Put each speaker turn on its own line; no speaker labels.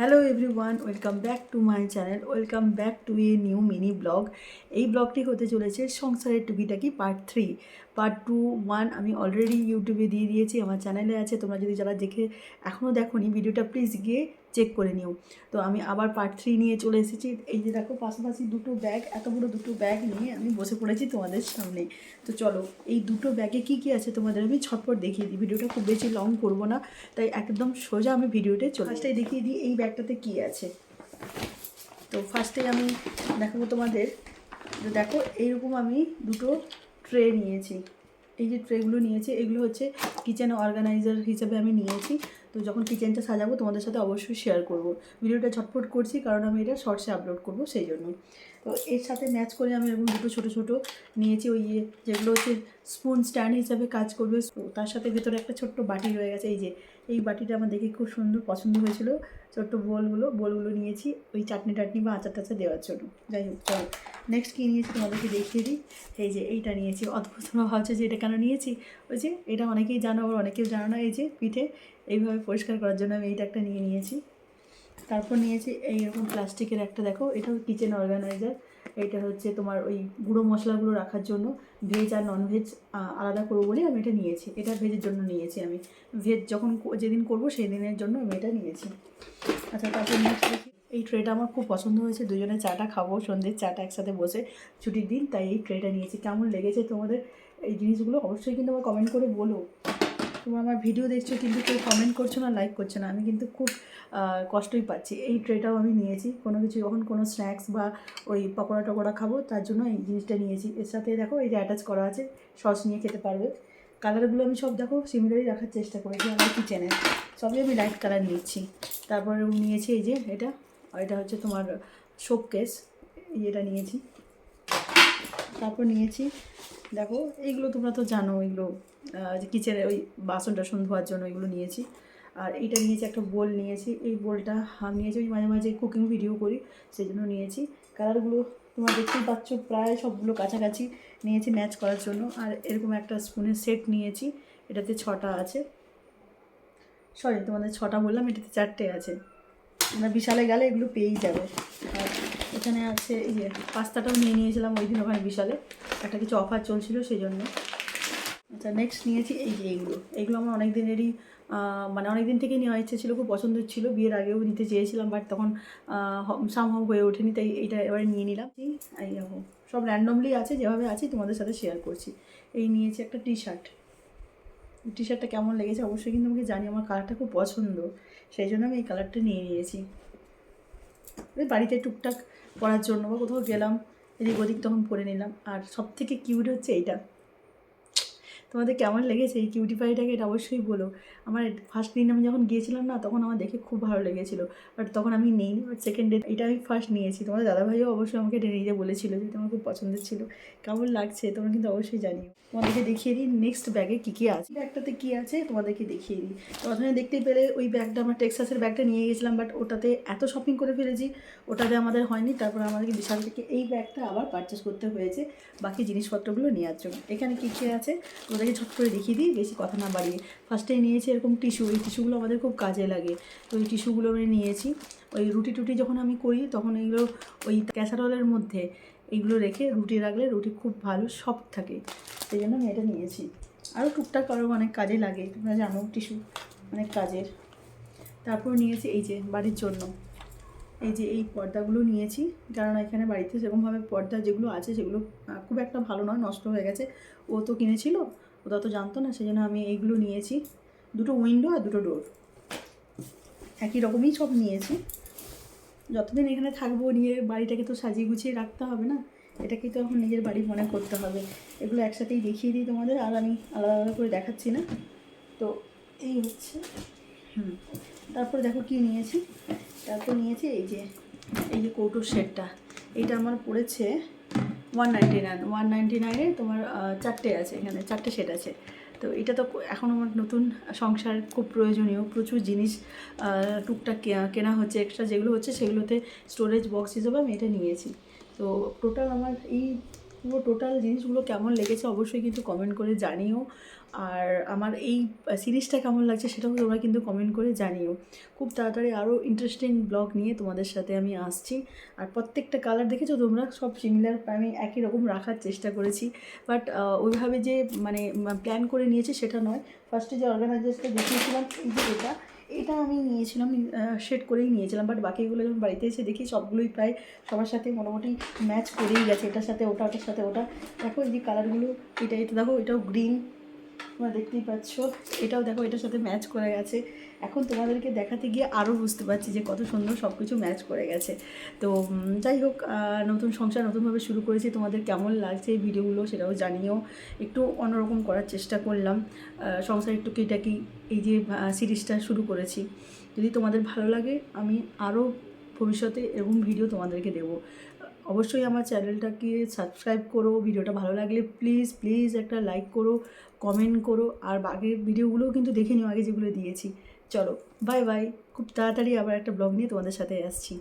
Hello everyone, welcome back to my channel, welcome back to a new mini blog. এই ব্লগটি হতে চলেছে সংসারের টুকিটাকি পার্ট 3। পার্ট 2, 1 আমি অলরেডি ইউটিউবে দিয়ে দিয়েছি, আমার চ্যানেলে আছে। তোমরা যদি যারা দেখে এখনও দেখোনি ভিডিওটা, প্লিজ গিয়ে চেক করে নিও। তো আমি আবার পার্ট 3 নিয়ে চলে এসেছি। এই যে দেখো, পাশাপাশি দুটো ব্যাগ, এত বড় দুটো ব্যাগ নিয়ে আমি বসে পড়েছি তোমাদের সামনে। তো চলো, এই দুটো ব্যাগে কি কি আছে তোমাদের আমি ছটপট দেখিয়ে দিই। ভিডিওটা খুব বেশি লং করবো না, তাই একদম সোজা আমি ভিডিওতে ফার্স্টেই দেখিয়ে দিই এই ব্যাগটাতে কি আছে। তো ফার্স্টেই আমি দেখাবো তোমাদের। দেখো, এইরকম আমি দুটো ট্রে নিয়েছি। এই যে ট্রেগুলো নিয়েছি, এগুলো হচ্ছে কিচেন অর্গানাইজার হিসেবে আমি নিয়েছি। তো যখন কিচেনটা সাজাবো তোমাদের সাথে অবশ্যই শেয়ার করব। ভিডিওটা ঝটপট করছি কারণ আমি এটা শর্টসে আপলোড করব, সেই জন্য। তো এর সাথে ম্যাচ করে আমি এরকম দুটো ছোটো ছোটো নিয়েছি, ওই যেগুলো হচ্ছে স্পুন স্ট্যান্ড হিসাবে কাজ করবে। তার সাথে ভেতরে একটা ছোট্ট বাটি রয়ে গেছে। এই যে এই বাটিটা আমার দেখে খুব সুন্দর পছন্দ হয়েছিল। ছোট্ট বোলগুলো নিয়েছি ওই চাটনি বা আচার টাচার দেওয়ার জন্য। যাই হোক, চলো নেক্সট কী নিয়েছি তোমাদেরকে দেখিয়ে দিই। এই যে এইটা নিয়েছি। অদ্ভুত ভাবছে যে এটা কেন নিয়েছি। ওই যে এটা অনেকেই জানো, আবার অনেকেও জানো না। এই যে পিঠে এইভাবে পরিষ্কার করার জন্য আমি এইটা একটা নিয়েছি। তারপর নিয়েছি এইরকম প্লাস্টিকের একটা, দেখো এটাও কিচেন অর্গানাইজার। এটা হচ্ছে তোমার ওই গুঁড়ো মশলাগুলো রাখার জন্য, ভেজ আর ননভেজ আলাদা করবো বলে আমি এটা নিয়েছি। এটা ভেজের জন্য নিয়েছি আমি, ভেজ যখন যেদিন করবো সেই দিনের জন্য আমি এটা নিয়েছি। আচ্ছা, তারপর নেক্সট দেখি এই ট্রেটা আমার খুব পছন্দ হয়েছে। দুজনে চাটা খাবো, সন্ধ্যের চাটা একসাথে বসে, ছুটির দিন, তাই এই ট্রেটা নিয়েছি। কেমন লেগেছে তোমাদের এই জিনিসগুলো অবশ্যই কিন্তু আমার কমেন্ট করে বলো। তোমরা আমার ভিডিও দেখছো কিন্তু কেউ কমেন্ট করছো না, লাইক করছো না, আমি কিন্তু খুব কষ্টই পাচ্ছি। এই ট্রেটাও আমি নিয়েছি কোনো কিছু, যখন কোনো স্ন্যাক্স বা ওই পকোড়া টকোড়া খাবো তার জন্য এই জিনিসটা নিয়েছি। এর সাথে দেখো এই যে অ্যাটাচ করা আছে, সস নিয়ে খেতে পারবে। কালারগুলো আমি সব দেখো সিমিলারই রাখার চেষ্টা করেছি আমার কিচেনে, সবই আমি লাইট কালার নিচ্ছি। তারপরে নিয়েছি এই যে এটা হচ্ছে তোমার শোপ কেস, এটা নিয়েছি। তারপর নিয়েছি, দেখো এইগুলো তোমরা তো জানো, এগুলো যে কিচেনে ওই বাসন টাসন ধোয়ার জন্য এগুলো নিয়েছি। আর এইটা নিয়েছি, একটা বোল নিয়েছি। এই বোলটা আমি নিয়েছি ওই মাঝে মাঝে কুকিং ভিডিও করি, সেই জন্য নিয়েছি। কালারগুলো তোমরা দেখতেই পাচ্ছ, প্রায় সবগুলো কাছাকাছি নিয়েছি ম্যাচ করার জন্য। আর এরকম একটা স্পুনের সেট নিয়েছি, এটাতে 6টা আছে। সরি, তোমাদের 6টা বললাম, এটাতে 4টে আছে। তোমরা বিশালে গেলে এগুলো পেয়েই যাবে। আর এখানে আছে এই যে পাস্তাটাও নিয়েছিলাম ওই দিন ওখানে বিশালে, একটা কিছু অফার চলছিল সেই জন্য। আচ্ছা, নেক্সট নিয়েছি এই যে এইগুলো আমার অনেক দিনেরই, মানে অনেক দিন থেকে নেওয়া ইচ্ছে ছিল, খুব পছন্দের ছিল। বিয়ের আগেও নিতে চেয়েছিলাম, বাট তখন সম্ভব হয়ে ওঠেনি, তাই এইটা এবারে নিয়ে নিলাম। এই দেখো, সব র্যান্ডমলি আছে, যেভাবে আছে তোমাদের সাথে শেয়ার করছি। এই নিয়েছি একটা টি শার্টটা কেমন লেগেছে অবশ্যই কিন্তু আমাকে জানি, আমার কালারটা খুব পছন্দ, সেই জন্য আমি এই কালারটা নিয়েছি। ওই বাড়িতে টুকটাক পরার জন্য বা কোথাও গেলাম এদিক ওদিক তখন পরে নিলাম। আর সব থেকে কিউট হচ্ছে এইটা। তোমাদের কেমন লেগেছে এই কিউটি পাইটাকে, এটা অবশ্যই বলো। আমার ফার্স্ট দিন আমি যখন গিয়েছিলাম না, তখন আমার দেখে খুব ভালো লেগেছিলো, বাট তখন আমি নেই। বাট সেকেন্ড ডে এটা আমি ফার্স্ট নিয়েছি। তোমাদের দাদাভাইও অবশ্যই আমাকে এটা নিতে বলেছিল, যেটা আমার খুব পছন্দের ছিল। কেমন লাগছে তোমরা কিন্তু অবশ্যই জানিও। তোমাদেরকে দেখিয়ে দিই নেক্সট ব্যাগে কী কী আছে। ব্যাগটাতে কী আছে তোমাদেরকে দেখিয়ে দিই। প্রথমে দেখতেই পেলে ওই ব্যাগটা, আমার টেক্সাসের ব্যাগটা নিয়ে গেছিলাম, বাট ওটাতে এত শপিং করে ফেলেছি, ওটাতে আমাদের হয়নি। তারপর আমাদেরকে বিশাল থেকে এই ব্যাগটা আবার পারচেস করতে হয়েছে বাকি জিনিসপত্রগুলো নেওয়ার জন্য। এখানে কী কী আছে ওদেরকে ছোট করে দেখিয়ে দিই, বেশি কথা না বাড়িয়ে। ফার্স্টে নিয়েছি এরকম টিস্যু, এই টিস্যুগুলো আমাদের খুব কাজে লাগে। তো এই টিস্যুগুলো আমি নিয়েছি। ওই রুটি টুটি যখন আমি করি তখন এইগুলো ওই ক্যাসারোলের মধ্যে এইগুলো রেখে রুটি রাখলে রুটি খুব ভালো সফট থাকে, সেই জন্য আমি এটা নিয়েছি। আরও টুকটাক আরও অনেক কাজে লাগে, তোমরা জানো টিস্যু অনেক কাজের। তারপর নিয়েছি এই যে বাড়ির জন্য এই যে এই পর্দাগুলো নিয়েছি, কারণ এখানে বাড়িতে সেরকমভাবে পর্দা যেগুলো আছে সেগুলো খুব একটা ভালো নয়, নষ্ট হয়ে গেছে। ও তো কিনেছিল, ও তো জানতো না, সেই জন্য আমি এইগুলো নিয়েছি। দুটো উইন্ডো আর দুটো ডোর, একই রকমই সব নিয়েছি। যতদিন এখানে থাকবো, নিয়ে বাড়িটাকে তো সাজিয়ে গুছিয়ে রাখতে হবে না, এটাকেই তো এখন নিজের বাড়ি মনে করতে হবে। এগুলো একসাথেই দেখিয়ে দিই তোমাদের, আর আমি আলাদা আলাদা করে দেখাচ্ছি না। তো এই হচ্ছে তারপর দেখো কি নিয়েছি। তারপর নিয়েছি এই যে কৌটোর সেটটা। এইটা আমার পড়েছে 199 তোমার 4টে আছে, এখানে 4টে সেট আছে। তো এটা তো এখন আমার নতুন সংসার খুব প্রয়োজনীয়, প্রচুর জিনিস টুকটাক কেনা হচ্ছে, এক্সট্রা যেগুলো হচ্ছে সেগুলোতে স্টোরেজ বক্স হিসেবে আমি এটা নিয়েছি। তো টোটাল আমার এই পুরো টোটাল জিনিসগুলো কেমন লেগেছে অবশ্যই কিন্তু কমেন্ট করে জানিও। আর আমার এই সিরিজটা কেমন লাগছে সেটাও তোমরা কিন্তু কমেন্ট করে জানিও। খুব তাড়াতাড়ি আরও ইন্টারেস্টিং ব্লগ নিয়ে তোমাদের সাথে আমি আসছি। আর প্রত্যেকটা কালার দেখেছো তোমরা, সব সিমিলার, আমি একই রকম রাখার চেষ্টা করেছি। বাট ওইভাবে যে মানে প্ল্যান করে নিয়েছি সেটা নয়। ফার্স্টে যে অর্গানাইজারটা দেখিয়েছিলাম, এই যে এটা আমি নিয়েছিলাম, শেড করেই নিয়েছিলাম। বাট বাকিগুলো যখন বাড়িতে এসে দেখি সবগুলোই প্রায় সবার সাথে মোটামুটি ম্যাচ করেই গেছে, এটার সাথে ওটা, ওটার সাথে ওটা। দেখো এই যে কালারগুলো, এটা দেখো, এটাও গ্রিন, তোমরা দেখতেই পাচ্ছ, এটাও দেখো এটার সাথে ম্যাচ করে গেছে। এখন তোমাদেরকে দেখাতে গিয়ে আরও বুঝতে পারছি যে কত সুন্দর সব কিছু ম্যাচ করে গেছে। তো যাই হোক, নতুন সংসার নতুনভাবে শুরু করেছি, তোমাদের কেমন লাগছে এই ভিডিওগুলো সেটাও জানিও। একটু অন্যরকম করার চেষ্টা করলাম, সংসারের টুকিটাকি এই যে সিরিজটা শুরু করেছি। যদি তোমাদের ভালো লাগে আমি আরও ভবিষ্যতে এরকম ভিডিও তোমাদেরকে দেবো। অবশ্যই আমার চ্যানেলটাকে সাবস্ক্রাইব করো, ভিডিওটা ভালো লাগলে প্লিজ প্লিজ একটা লাইক করো, কমেন্ট করো। আর আগের ভিডিওগুলোও কিন্তু দেখে নিও, আগে যেগুলো দিয়েছি। চলো বাই বাই, খুব তাড়াতাড়ি আবার একটা ব্লগ নিয়ে তোমাদের সাথে আসছি।